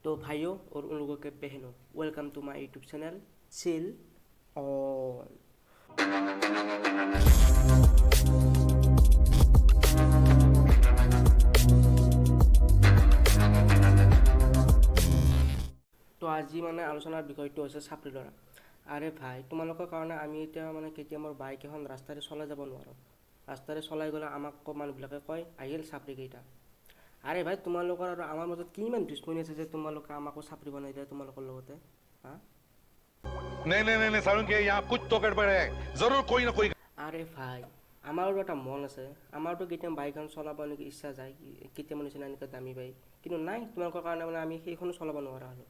तो भाइयों और उन लोगों के बहनों, welcome to my YouTube channel chill on. তো আজি মানে আলোচনাৰ বিষয়টো হৈছে চাপৰি ল'ৰা। আৰে ভাই, তোমালোকৰ কাৰণে আমি এতিয়া মানে কেতিয়াবা বাইক এখন ৰাস্তাৰে চলাই যাব নোৱাৰোঁ। ৰাস্তাৰে চলাই গ'লে আমাক মানুহবিলাকে কয় আহিল চাপৰিকেইটা। আৰে ভাই, তোমালোকৰ আৰু আমাৰ মাজত কিমান দুশ্মনী আছে যে তোমালোকে আমাকো চাপৰি বনাই দিয়া তোমালোকৰ লগতে। हाँ नहीं सारुण के यहाँ कुछ तो गड़बड़ है, जरूर कोई ना कोई। আৰে ভাই, আমাৰো এটা মন আছে, আমাৰতো কেতিয়াবা বাইক এখন চলাব এনেকৈ ইচ্ছা যায়, কেতিয়াবা নিচিনা এনেকৈ দামী বাইক, কিন্তু নাই, তোমালোকৰ কাৰণে মানে আমি সেইখনো চলাব নোৱাৰা হ'লোঁ।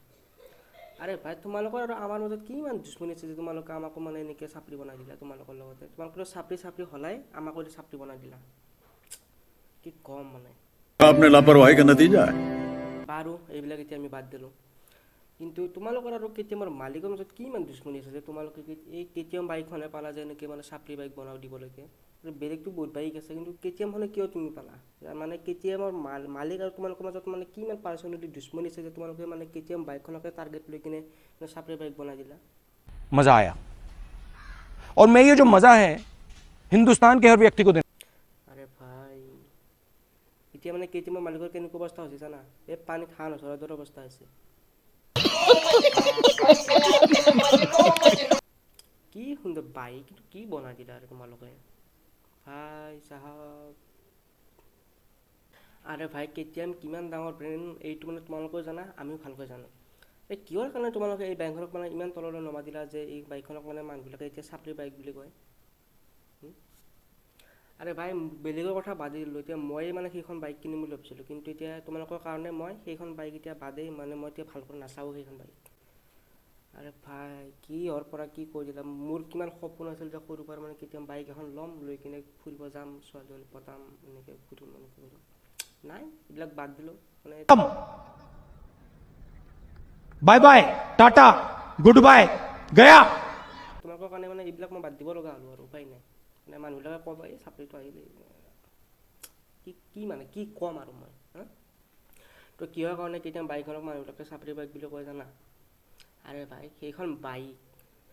আৰে ভাই, তোমালোকৰ আৰু আমাৰ মাজত কিমান দুশ্মনী আছে যে তোমালোকে আমাকো মানে এনেকৈ চাপৰি বনাই দিলা তোমালোকৰ লগতে। তোমালোকৰ চাপৰি হলাই আমাকো চাপৰি বনাই দিলা, কি কম মানে। आपने लापरवाही का नतीजा है। বাৰু এইবিলাক এতিয়া আমি বাদ দিলোঁ, কিন্তু তোমালোকৰ আৰু কেতিয়াবা মালিকৰ মাজত কিমান দুশ্মনী আছে যে তোমালোকে এই কেতিয়াম বাইকখনে পালা যে এনেকৈ মানে চাপৰি বাইক বনাব দিবলৈকে। বেলেগতো বহুত বাইক আছে, কিন্তু কেতিয়ামখনে কিয় তুমি পালা? মানে কেতিয়ামৰ মালিক আৰু তোমালোকৰ মাজত মানে কিমান পাৰ্চনেলি দুশ্মনী আছে যে তোমালোকে মানে কেতিয়াম বাইকখনকে টাৰ্গেট লৈ কিনে চাপৰি বাইক বনাই দিলা। मजा आया और मैं ये जो मजा है हिंदुस्तान के हर व्यक्ति को देना। আৰে ভাই, এতিয়া মানে কেতিয়াবা মালিকৰ কেনেকুৱা অৱস্থা হৈছে জানা? এই পানীত হাঁহ নচৰাৰ দৰে অৱস্থা হৈছে। কি সুন্দৰ বাইক, কিন্তু কি বনাই দিলা আৰু তোমালোকে ভাই চাহাব। আৰে ভাই, কেতিয়াম কিমান ডাঙৰ ব্ৰেণ্ড এইটো মানে তোমালোকেও জানা, আমিও ভালকৈ জানো। এই কিহৰ কাৰণে তোমালোকে এই বাইকখনক মানে ইমান তললৈ নমা দিলা যে এই বাইকখনক মানে মানুহবিলাকে এতিয়া চাপৰি বাইক বুলি কয়। আৰে ভাই, বেলেগৰ কথা বাদেই দিলোঁ, এতিয়া মই মানে সেইখন বাইক কিনিম বুলি ভাবিছিলোঁ, কিন্তু এতিয়া তোমালোকৰ কাৰণে মই সেইখন বাইক এতিয়া বাদেই, মানে মই এতিয়া ভালকৈ নাচাওঁ সেইখন বাইক। আৰে ভাই, কিহৰ পৰা কি কৰি দিলা। মোৰ কিমান সপোন আছিল যে সৰুৰ পৰা মানে কেতিয়াবা বাইক এখন ল'ম, লৈ কিনে ফুৰিব যাম, ছোৱালীজনী পতাম, এনেকৈ ফুৰিম এনেকৈ কৰিম। নাই, এইবিলাক বাদ দিলোঁ মানে। Bye bye tata good bye गया। তোমালোকৰ কাৰণে মানে এইবিলাক মই বাদ দিব লগা হ'লোঁ আৰু উপায় নাই। মানে মানুহবিলাকে ক'ব এই চাপৰিটো আহিলে কি মানে কি ক'ম আৰু মই। তো কিহৰ কাৰণে কেতিয়াবা বাইকখনক মানুহবিলাকে চাপৰি বাইক বুলি কয় জানা? আৰে ভাই, সেইখন বাইক,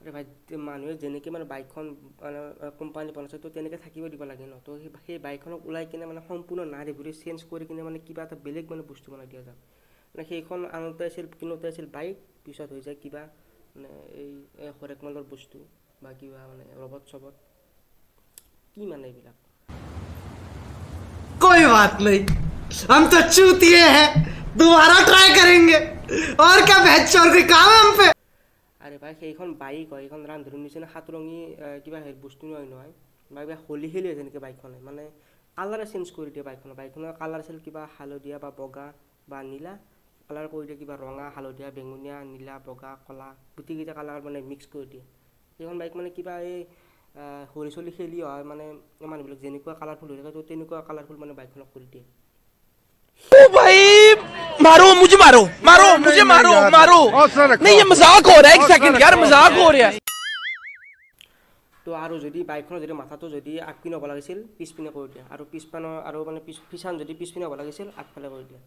আৰে ভাই, মানুহে যেনেকৈ মানে বাইকখন মানে কোম্পানী বনাইছে তো তেনেকৈ থাকিব দিব লাগে ন। তো সেই বাইকখনক ওলাই কিনে মানে সম্পূৰ্ণ নাৰীবোৰে চেঞ্জ কৰি কিনে মানে কিবা এটা বেলেগ মানে বস্তু বনাই দিয়া যায়। মানে সেইখন আনোতে আছিল বাইক, পিছত হৈ যায় কিবা মানে এই হৰেক মালৰ বস্তু বা কিবা মানে ৰবট চবট, কি মানে এইবিলাক। कोई बात नहीं, हम तो चूतिए हैं, दोबारा ट्राई करेंगे और क्या बेहतर कोई काम है हम पे। আৰে ভাই, সেইখন বাইক হয়, সেইখন ৰান্ধনীৰ নিচিনা সাতৰঙী কিবা বস্তু নহয় বা কিবা হোলী খেলি আছে এনেকৈ বাইকখনে, মানে কালাৰে চেঞ্জ কৰি দিয়ে বাইকখনৰ কালাৰ আছিল কিবা হালধীয়া বা বগা বা নীলা, কালাৰ কৰি দিয়ে কিবা ৰঙা, হালধীয়া, বেঙুনীয়া, নীলা, বগা, ক'লা, গোটেইকেইটা কালাৰ মানে মিক্স কৰি দিয়ে। সেইখন বাইক মানে কিবা এই হোলী চলি খেলি হয়, মানে মানুহবিলাক যেনেকুৱা কালাৰফুল হৈ থাকে তো তেনেকুৱা কালাৰফুল মানে বাইকখনক কৰি দিয়ে। ओ भाई मारो मुझे, मारो मारो मुझे, मारो मारो। नहीं ये मजाक हो रहा है, एक सेकंड यार, मजाक हो रहा है। তো আৰু যদি বাইকখনৰ যদি মাথাটো যদি আগপিনে হ'ব লাগিছিল পিছপিনে কৰি দিয়ে, আৰু পিছপানৰ আৰু মানে পিছান যদি পিছপিনে হ'ব লাগিছিল আগফালে কৰি দিয়ে,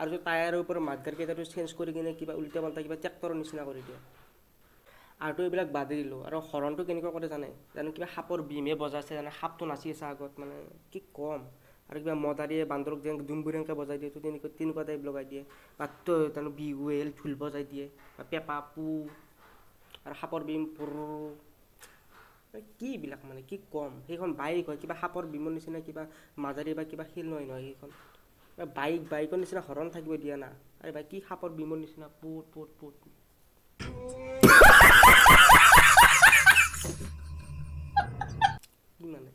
আৰু যদি টায়াৰৰ ওপৰত মাডগাৰ্ডকেইটাটো চেঞ্জ কৰি কিনে কিবা উল্টা পাল্টা কিবা ট্ৰেক্টৰৰ নিচিনা কৰি দিয়ে। আৰুতো এইবিলাক বাদেই দিলোঁ। আৰু হৰণটো কেনেকুৱা কৰে জানে? কিবা সাপৰ বিমে বজাইছে জানে, সাপটো নাচি আছে আগত, মানে কি ক'ম। আৰু কিবা মদাৰীয়ে বান্দৰক যেনেকৈ ডুমবুৰিয়ানকৈ বজাই দিয়ে তো তেনেকুৱা টাইপ লগাই দিয়ে, বা তাৰমানে বিহুৱেল ঢোল বজাই দিয়ে, বা পেঁপা পু আৰু সাপৰ বিম কি এইবিলাক মানে কি ক'ম। সেইখন বাইক হয়, কিবা সাপৰ বিমৰ নিচিনা কিবা মাজাৰী বা কিবা শিল নহয় সেইখন বাইকৰ নিচিনা হৰণ থাকিব দিয়া না। আৰে ভাই, কি সাপৰ বিমৰ নিচিনা পুত পুত পুত। কি মানে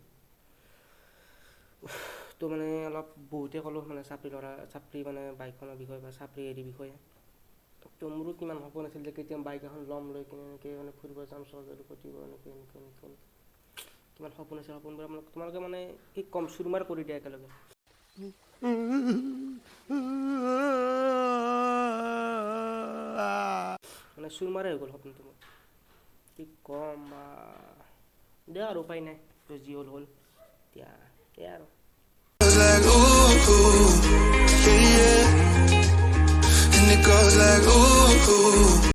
তো মানে অলপ বহুতে ক'লোঁ মানে চাপৰি মানে বাইকখনৰ বিষয়ে বা চাপৰি হেৰিৰ বিষয়ে। তো মোৰো কিমান সপোন আছিল যে কেতিয়াবা বাইক এখন ল'ম, লৈ কিনে এনেকৈ মানে ফুৰিব যাম, ছোৱালীজনী পতিব, এনেকৈ কিমান সপোন আছিল। সপোনবোৰ তোমালোকে মানে কি ক'ম, চুৰমাৰ কৰি দিয়া একেলগে। মানে চুৰমাৰে হৈ গ'ল সপোনটো মোৰ, কি ক'ম বা। দে আৰু উপায় নাই, তো যি হ'ল হ'ল এতিয়া সেয়াই আৰু। And it goes like ooh, ooh.